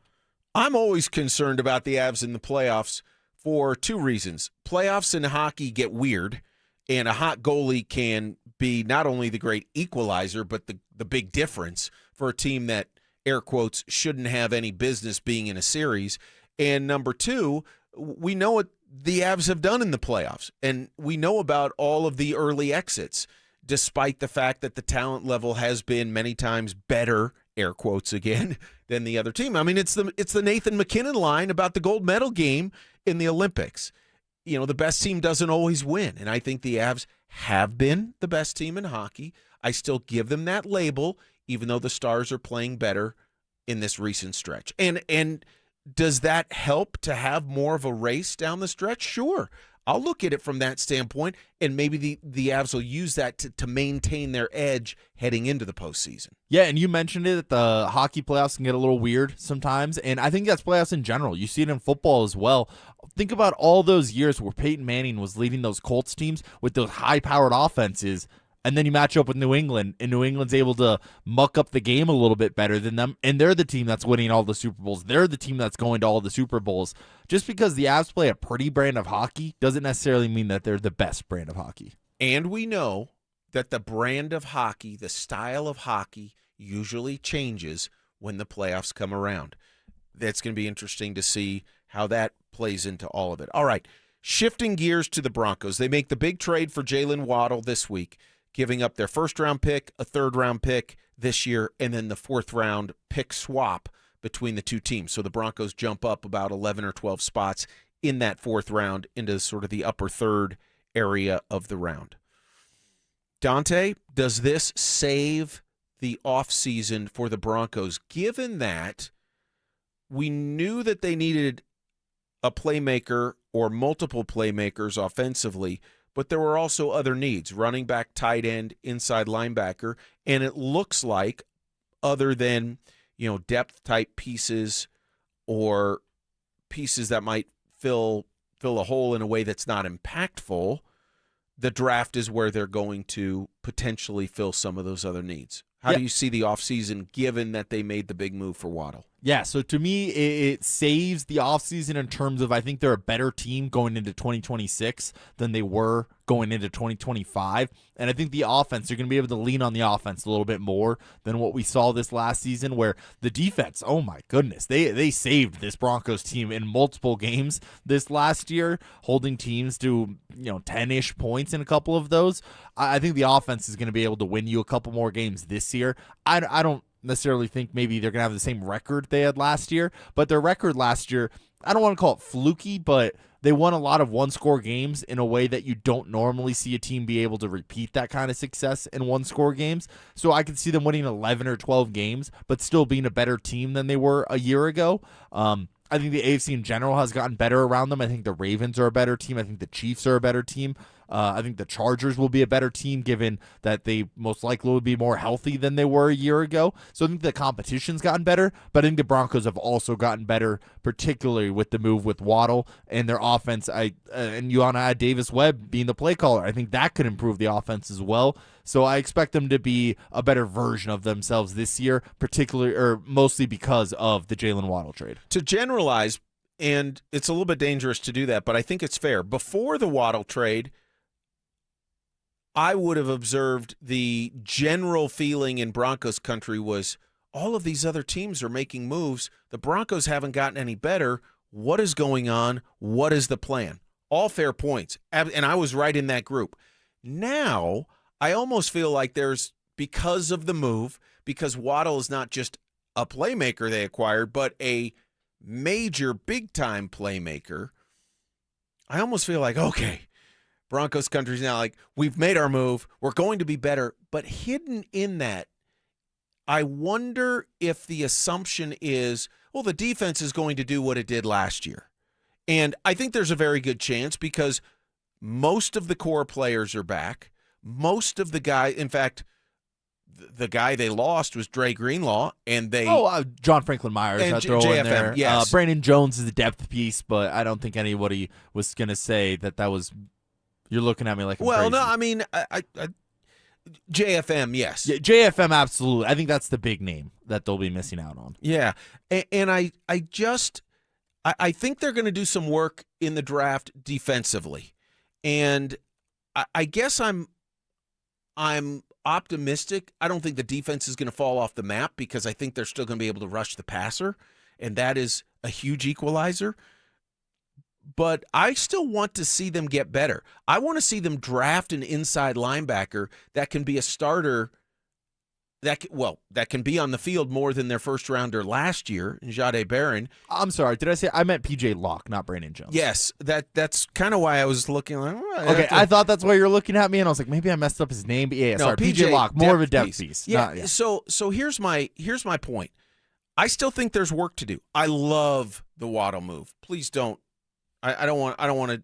I'm always concerned about the Avs in the playoffs for 2 reasons. Playoffs in hockey get weird, and a hot goalie can be not only the great equalizer, but the big difference for a team that, air quotes, shouldn't have any business being in a series. And number 2, we know what the Avs have done in the playoffs, and we know about all of the early exits, despite the fact that the talent level has been many times better, air quotes again, than the other team. I mean, it's the Nathan McKinnon line about the gold medal game in the Olympics. You know, the best team doesn't always win, and I think the Avs have been the best team in hockey. I still give them that label, even though the Stars are playing better in this recent stretch. And does that help to have more of a race down the stretch? Sure. I'll look at it from that standpoint, and maybe the Avs will use that to maintain their edge heading into the postseason. Yeah, and you mentioned it, that the hockey playoffs can get a little weird sometimes, and I think that's playoffs in general. You see it in football as well. Think about all those years where Peyton Manning was leading those Colts teams with those high-powered offenses, and then you match up with New England, and New England's able to muck up the game a little bit better than them, and they're the team that's winning all the Super Bowls. They're the team that's going to all the Super Bowls. Just because the Avs play a pretty brand of hockey doesn't necessarily mean that they're the best brand of hockey. And we know that the brand of hockey, the style of hockey, usually changes when the playoffs come around. That's going to be interesting to see how that plays into all of it. All right, shifting gears to the Broncos. They make the big trade for Jalen Waddle this week, giving up their first-round pick, a third-round pick this year, and then the fourth-round pick swap between the two teams. So the Broncos jump up about 11 or 12 spots in that fourth round into sort of the upper third area of the round. Dante, does this save the offseason for the Broncos, given that we knew that they needed a playmaker or multiple playmakers offensively, but there were also other needs, running back, tight end, inside linebacker, and it looks like other than, depth-type pieces or pieces that might fill a hole in a way that's not impactful, the draft is where they're going to potentially fill some of those other needs. How do you see the offseason given that they made the big move for Waddle? Yeah, so to me, it saves the offseason in terms of I think they're a better team going into 2026 than they were going into 2025. And I think the offense, they're going to be able to lean on the offense a little bit more than what we saw this last season, where the defense, oh my goodness, they saved this Broncos team in multiple games this last year, holding teams to 10-ish points in a couple of those. I think the offense is going to be able to win you a couple more games this year. I don't necessarily think maybe they're going to have the same record they had last year, but their record last year, I don't want to call it fluky, but they won a lot of one-score games in a way that you don't normally see a team be able to repeat that kind of success in one-score games. So I could see them winning 11 or 12 games, but still being a better team than they were a year ago. I think the AFC in general has gotten better around them. I think the Ravens are a better team. I think the Chiefs are a better team. I think the Chargers will be a better team given that they most likely will be more healthy than they were a year ago. So I think the competition's gotten better, but I think the Broncos have also gotten better, particularly with the move with Waddle and their offense. And you want to add Davis Webb being the play caller. I think that could improve the offense as well. So I expect them to be a better version of themselves this year, particularly or mostly because of the Jalen Waddle trade. To generalize, and it's a little bit dangerous to do that, but I think it's fair. Before the Waddle trade, I would have observed the general feeling in Broncos country was all of these other teams are making moves. The Broncos haven't gotten any better. What is going on? What is the plan? All fair points. And I was right in that group. Now, I almost feel like there's, because of the move, because Waddle is not just a playmaker they acquired, but a major big-time playmaker, I almost feel like, okay, Broncos country's now like, we've made our move. We're going to be better. But hidden in that, I wonder if the assumption is, well, the defense is going to do what it did last year. And I think there's a very good chance because most of the core players are back. Most of the guys, in fact, the guy they lost was Dre Greenlaw, and they John Franklin Myers, and I throw JFM, in there. yes. Brandon Jones is a depth piece, but I don't think anybody was going to say that was. You're looking at me like I'm crazy. No, I mean, I JFM, yes. Yeah, JFM, absolutely. I think that's the big name that they'll be missing out on. Yeah, and I think they're going to do some work in the draft defensively, and I guess I'm optimistic. I don't think the defense is going to fall off the map because I think they're still going to be able to rush the passer, and that is a huge equalizer. But I still want to see them get better. I want to see them draft an inside linebacker that can be a starter, that can be on the field more than their first rounder last year, Jahdae Barron. I'm sorry, did I say I meant PJ Locke, not Brandon Jones? Yes, that's kind of why I was looking like. Okay, I thought that's why you were looking at me, and I was like, maybe I messed up his name. But yeah, sorry, PJ Locke, more of a depth piece. Yeah. So here's my point. I still think there's work to do. I love the Waddle move. Please don't. I don't want to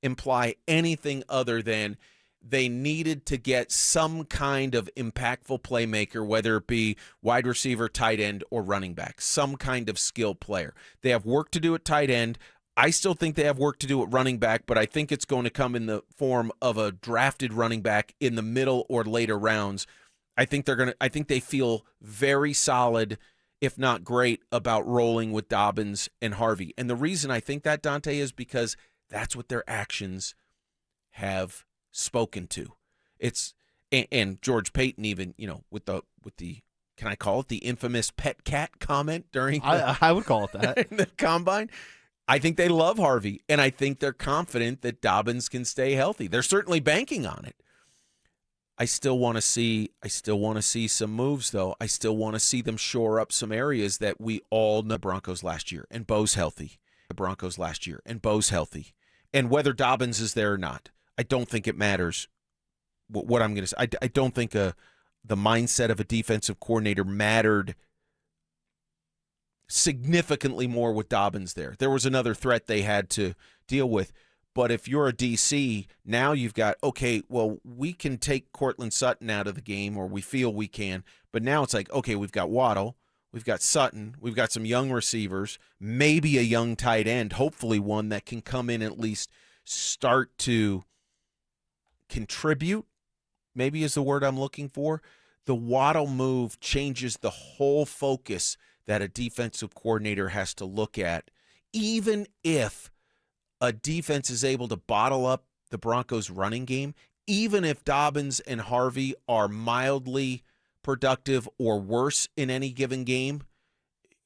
imply anything other than they needed to get some kind of impactful playmaker, whether it be wide receiver, tight end, or running back, some kind of skilled player. They have work to do at tight end. I still think they have work to do at running back, but I think it's going to come in the form of a drafted running back in the middle or later rounds. I think they feel very solid, if not great, about rolling with Dobbins and Harvey. And the reason I think that, Dante, is because that's what their actions have spoken to. It's and George Payton even, with the can I call it the infamous pet cat comment during I would call it that. In the combine. I think they love Harvey, and I think they're confident that Dobbins can stay healthy. They're certainly banking on it. I still want to see some moves, though. I still want to see them shore up some areas that we all know. The Broncos last year, and Bo's healthy. And whether Dobbins is there or not, I don't think it matters what I'm going to say. I don't think the mindset of a defensive coordinator mattered significantly more with Dobbins there. There was another threat they had to deal with. But if you're a DC, now you've got, okay, well, we can take Cortland Sutton out of the game, or we feel we can. But now it's like, okay, we've got Waddle, we've got Sutton, we've got some young receivers, maybe a young tight end, hopefully one that can come in at least start to contribute, maybe is the word I'm looking for. The Waddle move changes the whole focus that a defensive coordinator has to look at, even if a defense is able to bottle up the Broncos' running game, even if Dobbins and Harvey are mildly productive or worse in any given game,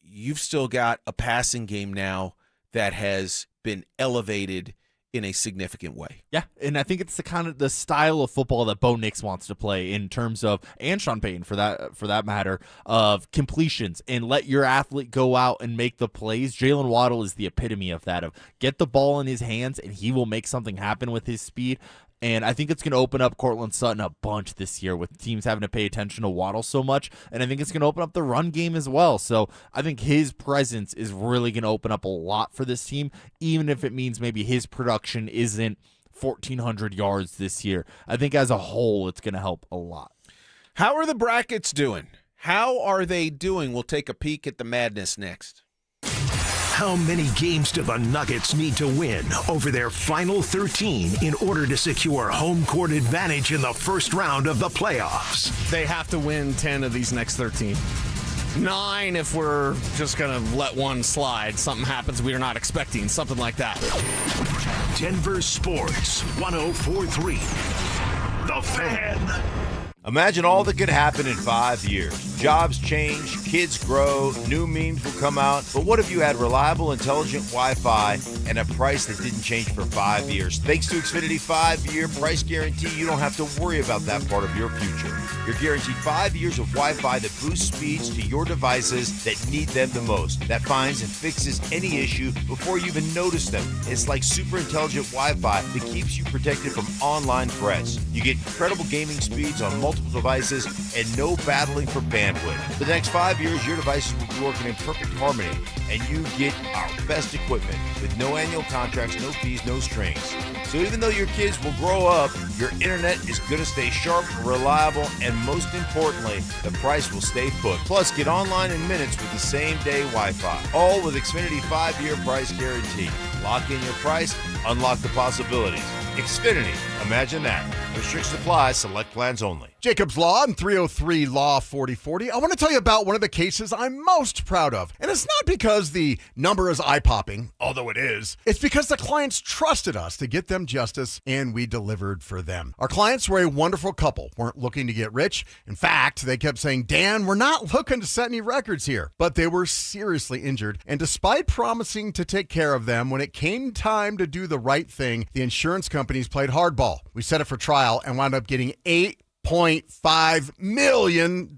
you've still got a passing game now that has been elevated in a significant way. Yeah, and I think it's the kind of the style of football that Bo Nix wants to play in terms of, and Sean Payton for that matter, of completions and let your athlete go out and make the plays. Jalen Waddle is the epitome of that, of get the ball in his hands and he will make something happen with his speed. And I think it's going to open up Cortland Sutton a bunch this year with teams having to pay attention to Waddle so much. And I think it's going to open up the run game as well. So I think his presence is really going to open up a lot for this team, even if it means maybe his production isn't 1,400 yards this year. I think as a whole, it's going to help a lot. How are the brackets doing? How are they doing? We'll take a peek at the madness next. How many games do the Nuggets need to win over their final 13 in order to secure home court advantage in the first round of the playoffs? They have to win 10 of these next 13. 9 if we're just going to let one slide. Something happens we are not expecting. Something like that. Denver Sports 104.3. The Fan. Imagine all that could happen in 5 years. Jobs change, kids grow, new memes will come out. But what if you had reliable, intelligent Wi-Fi and a price that didn't change for 5 years? Thanks to Xfinity 5-year price guarantee, you don't have to worry about that part of your future. You're guaranteed 5 years of Wi-Fi that boosts speeds to your devices that need them the most. That finds and fixes any issue before you even notice them. It's like super intelligent Wi-Fi that keeps you protected from online threats. You get incredible gaming speeds on multiple devices and no battling for bandwidth. For the next 5 years, your devices will be working in perfect harmony, and you get our best equipment with no annual contracts, no fees, no strings. So even though your kids will grow up, your internet is going to stay sharp, reliable, and most importantly, the price will stay put. Plus, get online in minutes with the same-day Wi-Fi. All with Xfinity 5-year price guarantee. Lock in your price, unlock the possibilities. Xfinity, imagine that. Restrictions apply, select plans only. Jacob's Law and 303 Law 4040. I want to tell you about one of the cases I'm most proud of. And it's not because the number is eye-popping, although it is. It's because the clients trusted us to get them justice, and we delivered for them. Our clients were a wonderful couple, weren't looking to get rich. In fact, they kept saying, Dan, we're not looking to set any records here. But they were seriously injured, and despite promising to take care of them, when it came time to do the right thing, the insurance companies played hardball. We set it for trial and wound up getting $8.5 million.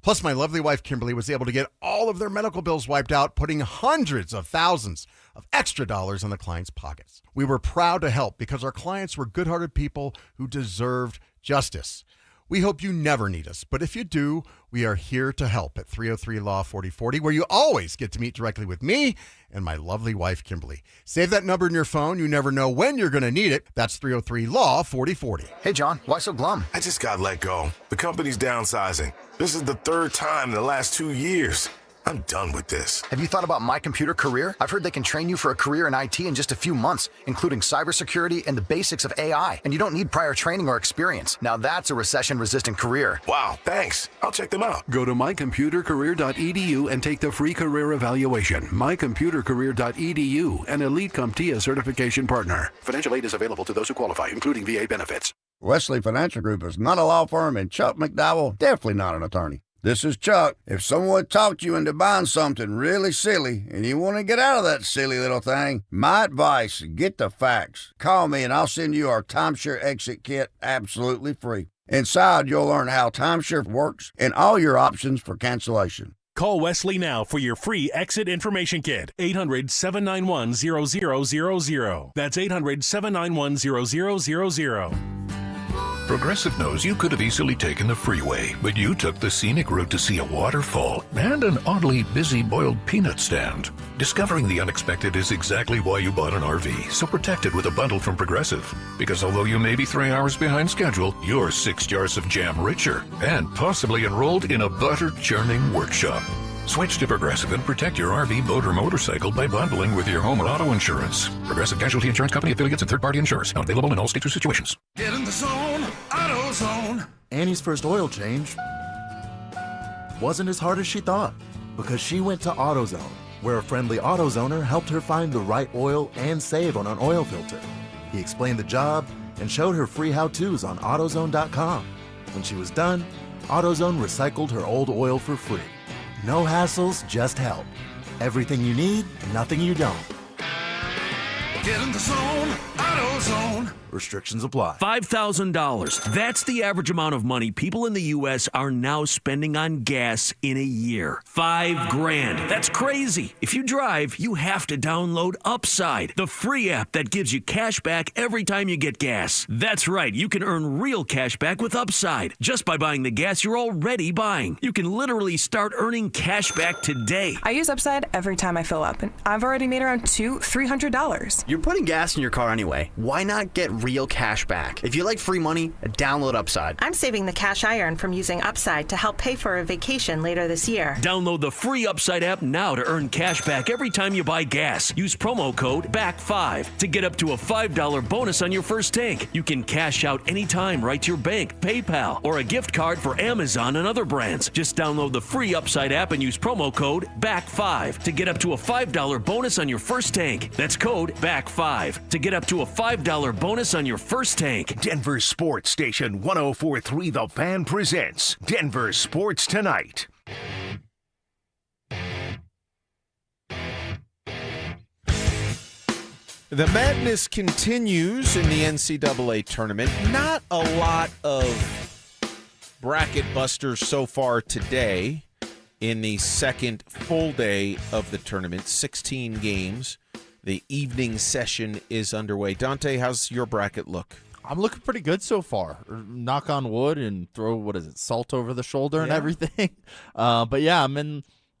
Plus, my lovely wife, Kimberly, was able to get all of their medical bills wiped out, putting hundreds of thousands of extra dollars in the clients' pockets. We were proud to help because our clients were good-hearted people who deserved justice. We hope you never need us, but if you do, we are here to help at 303 Law 4040, where you always get to meet directly with me and my lovely wife, Kimberly. Save that number in your phone. You never know when you're going to need it. That's 303 Law 4040. Hey, John, why so glum? I just got let go. The company's downsizing. This is the third time in the last 2 years. I'm done with this. Have you thought about My Computer Career? I've heard they can train you for a career in IT in just a few months, including cybersecurity and the basics of AI. And you don't need prior training or experience. Now that's a recession-resistant career. Wow, thanks. I'll check them out. Go to mycomputercareer.edu and take the free career evaluation. mycomputercareer.edu, an Elite CompTIA certification partner. Financial aid is available to those who qualify, including VA benefits. Wesley Financial Group is not a law firm, and Chuck McDowell definitely not an attorney. This is Chuck. If someone talked you into buying something really silly and you want to get out of that silly little thing, my advice, get the facts. Call me and I'll send you our timeshare exit kit absolutely free. Inside, you'll learn how timeshare works and all your options for cancellation. Call Wesley now for your free exit information kit. 800-791-0000. That's 800-791-0000. Progressive knows you could have easily taken the freeway, but you took the scenic route to see a waterfall and an oddly busy boiled peanut stand. Discovering the unexpected is exactly why you bought an RV, so protect it with a bundle from Progressive. Because although you may be 3 hours behind schedule, you're 6 jars of jam richer and possibly enrolled in a butter churning workshop. Switch to Progressive and protect your RV, boat, or motorcycle by bundling with your home and auto insurance. Progressive Casualty Insurance Company affiliates and third-party insurers. Not available in all states or situations. Get in the zone, AutoZone. Annie's first oil change wasn't as hard as she thought because she went to AutoZone, where a friendly AutoZoner helped her find the right oil and save on an oil filter. He explained the job and showed her free how-tos on AutoZone.com. When she was done, AutoZone recycled her old oil for free. No hassles, just help. Everything you need, nothing you don't. Get in the zone, AutoZone. Restrictions apply. $5,000. That's the average amount of money people in the U.S. are now spending on gas in a year. $5,000. That's crazy. If you drive, you have to download Upside, the free app that gives you cash back every time you get gas. That's right. You can earn real cash back with Upside just by buying the gas you're already buying. You can literally start earning cash back today. I use Upside every time I fill up, and I've already made around $300. You're putting gas in your car anyway. Why not get real cash back? If you like free money, download Upside. I'm saving the cash I earn from using Upside to help pay for a vacation later this year. Download the free Upside app now to earn cash back every time you buy gas. Use promo code BACK5 to get up to a $5 bonus on your first tank. You can cash out anytime right to your bank, PayPal, or a gift card for Amazon and other brands. Just download the free Upside app and use promo code BACK5 to get up to a $5 bonus on your first tank. That's code BACK5 to get up to a $5 bonus on your first tank. Denver Sports Station 104.3 The Fan presents Denver Sports Tonight. The madness continues in the NCAA tournament. Not a lot of bracket busters so far today in the second full day of the tournament. 16 games. The evening session is underway. Dante, how's your bracket look? I'm looking pretty good so far. Knock on wood and throw, salt over the shoulder and everything. But yeah,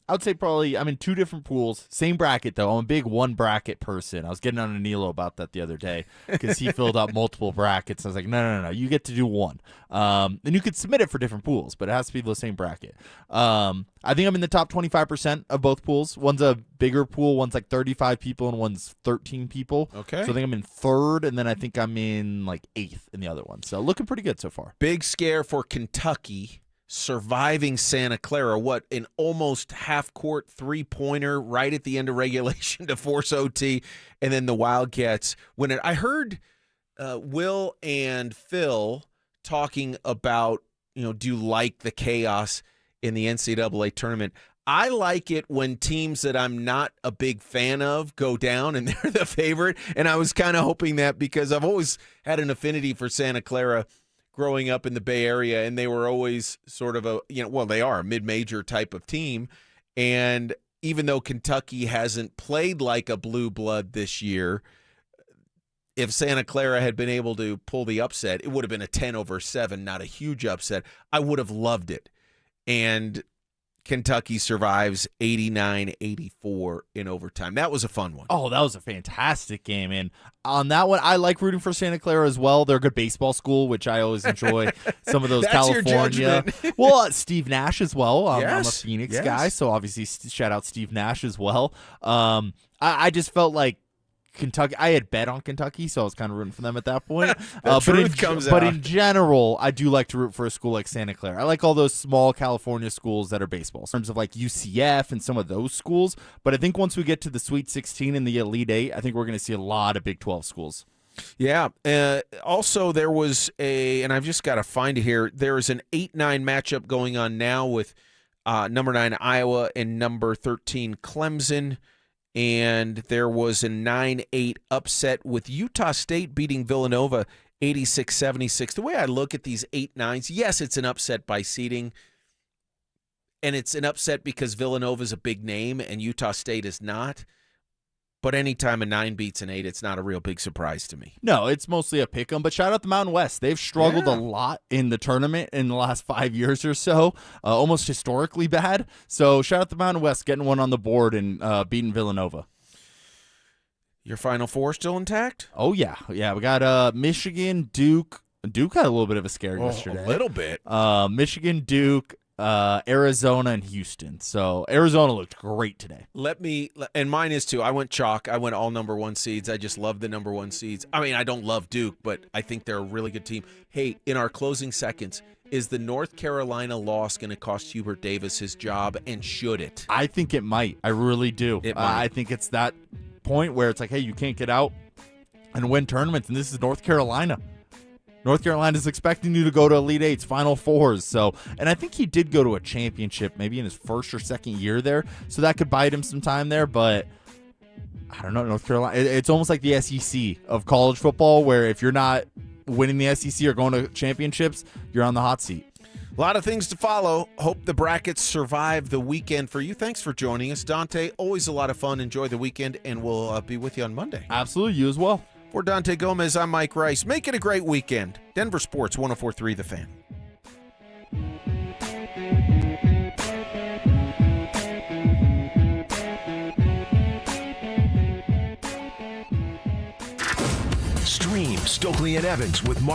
I would say probably I'm in two different pools. Same bracket, though. I'm a big one bracket person. I was getting on Anilo about that the other day because he filled out multiple brackets. I was like, no. You get to do one. And you could submit it for different pools, but it has to be the same bracket. I think I'm in the top 25% of both pools. One's a bigger pool. One's like 35 people and one's 13 people. Okay. So I think I'm in third, and then I think I'm in like eighth in the other one. So looking pretty good so far. Big scare for Kentucky. Surviving Santa Clara, an almost half-court three-pointer right at the end of regulation to force OT, and then the Wildcats win it. I heard Will and Phil talking about, do you like the chaos in the NCAA tournament? I like it when teams that I'm not a big fan of go down and they're the favorite, and I was kind of hoping that because I've always had an affinity for Santa Clara growing up in the Bay Area, and they were always sort of they are a mid-major type of team. And even though Kentucky hasn't played like a blue blood this year, if Santa Clara had been able to pull the upset, it would have been a 10-7, not a huge upset. I would have loved it. And Kentucky survives 89-84 in overtime. That was a fun one. Oh, that was a fantastic game. And on that one, I like rooting for Santa Clara as well. They're a good baseball school, which I always enjoy. Some of those That's California. Well, Steve Nash as well. I'm a Phoenix Yes. guy, so obviously shout out Steve Nash as well. I just felt like Kentucky. I had bet on Kentucky, so I was kind of rooting for them at that point. But in general, I do like to root for a school like Santa Clara. I like all those small California schools that are baseball, in terms of like UCF and some of those schools. But I think once we get to the Sweet 16 and the Elite 8, I think we're going to see a lot of Big 12 schools. Yeah. Also, there was and I've just got to find it here. There is an 8-9 matchup going on now with number 9 Iowa and number 13 Clemson. And there was a 9-8 upset with Utah State beating Villanova 86-76. The way I look at these 8-9s, yes, it's an upset by seeding. And it's an upset because Villanova is a big name and Utah State is not. But anytime a 9 beats an 8, it's not a real big surprise to me. No, it's mostly a pick 'em. But shout out the Mountain West. They've struggled a lot in the tournament in the last 5 years or so, almost historically bad. So shout out the Mountain West getting one on the board and beating Villanova. Your Final Four still intact? Oh, yeah. Yeah, we got Michigan, Duke. Duke had a little bit of a scare yesterday. A little bit. Michigan, Duke, Arizona, and Houston. So Arizona looked great today. And mine is too. I went chalk. I went all number 1 seeds. I just love the number 1 seeds. I mean, I don't love Duke, but I think they're a really good team. Hey, in our closing seconds, is the North Carolina loss going to cost Hubert Davis his job, and should it? I think it might. I really do. I think it's that point where it's like, hey, you can't get out and win tournaments, and this is North Carolina. North Carolina is expecting you to go to Elite Eights, Final Fours. So, and I think he did go to a championship maybe in his first or second year there, so that could bite him some time there. But I don't know, North Carolina. It's almost like the SEC of college football, where if you're not winning the SEC or going to championships, you're on the hot seat. A lot of things to follow. Hope the brackets survive the weekend for you. Thanks for joining us, Dante. Always a lot of fun. Enjoy the weekend, and we'll be with you on Monday. Absolutely. You as well. For Dante Gomez, I'm Mike Rice. Make it a great weekend. Denver Sports 104.3 The Fan. Stream Stokely and Evans with Mark